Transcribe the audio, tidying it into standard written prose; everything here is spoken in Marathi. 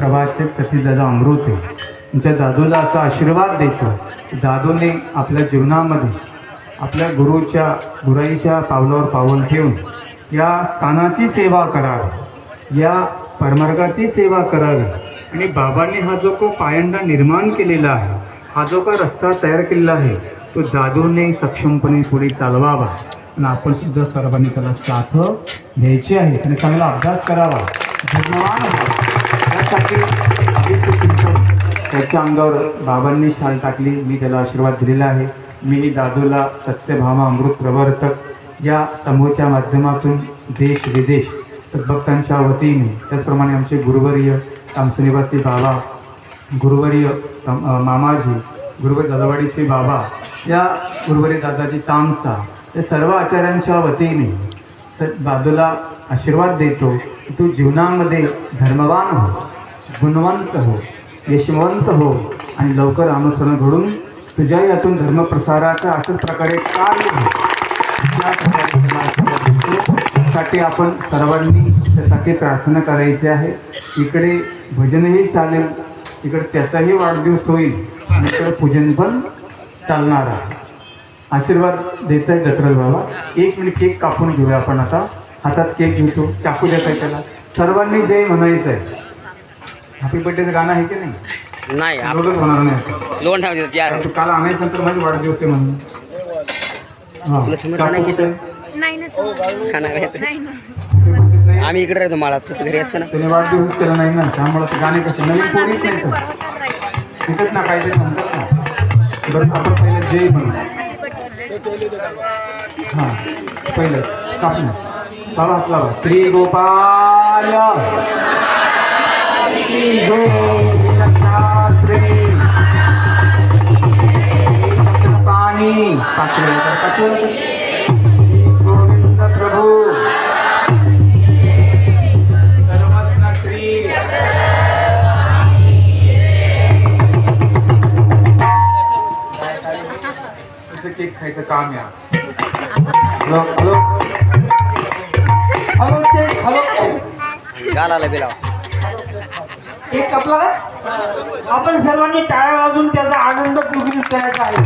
प्रभाचक सतीश दादा अमृत आहे. तुमच्या दादूला असा आशीर्वाद देतो. दादूने आपल्या जीवनामध्ये आपल्या गुराईच्या पावलावर पाऊल ठेवून या स्थानाची सेवा करावी, या परमार्गाची सेवा करावी. आणि बाबांनी हा जो को पायंडा निर्माण केलेला आहे, हा जो का रस्ता तयार केलेला आहे, तो दादूने सक्षमपणे पुढे चालवावा. आणि आपण सुद्धा सर्वांनी त्याला साथ द्यायची आहे आणि चांगला अभ्यास करावा, धन्यवाद. त्यासाठी त्याच्या अंगावर बाबांनी शाल टाकली, मी त्याला आशीर्वाद दिलेला आहे. मी दादूला सत्यभामा अमृत प्रवर्तक या समूहाच्या माध्यमातून देश विदेश सद्भक्तांच्या वतीने, त्याचप्रमाणे आमचे गुरुवर्य तामसी निवासी बाबा, गुरुवर्य मामाजी, गुरुवर्य दादावाडीचे बाबा, या गुरुवर्य दादाजी तामसा, या सर्व आचार्यांच्या वतीने दादूला आशीर्वाद देतो की तू जीवनामध्ये धर्मवान हो, गुणवंत हो, यशवंत हो आणि लवकर रामस्मरण घडून तुझ्या यातून धर्मप्रसाराचं अशाच प्रकारे कार्य हो. त्यासाठी आपण सर्वांनी त्यासाठी प्रार्थना करायची आहे. इकडे भजनही चालेल, इकडे त्याचाही वाढदिवस होईल आणि इकडे पूजन पण चालणार आहे. आशीर्वाद देत आहे जत्रज बाबा. एक मिनिट केक कापून घेऊया आपण. आता हातात केक घेतो, चाकू देत आहे त्याला. सर्वांनी जय म्हणायचं आहे. हॅपी बर्थडेचं गाणं आहे की नाही? नाही रोजच होणार नाही. लोन ठेवते यार. तू काल आणायचं नंतर माझी वाढदिवस आहे म्हणून. हां, चाकू कुठे आहे? नाही ना खाणार आहे. नाही ना. आम्ही इकडे राहतो मला तू घरी असताना. त्याने वाढदिवस केला नाही ना, त्यामुळे ते गाणे कसे नवीन पोरीच नाही तर तिथेच ना काहीतरी म्हणतात ना. बरं आपण पहिलं जय म्हणू. हां, पहिलं कापून बाबा हात लावा. श्री गोपाल पाणी गोविंद प्रभू सर्वस्न श्री. केक खायचं काम या. Hello hello hello cake hello गालाला बिलाव. एक आपला आपण सर्वांनी टाळ्या वाजून त्याचा आनंद पूर्ण करायचा आहे.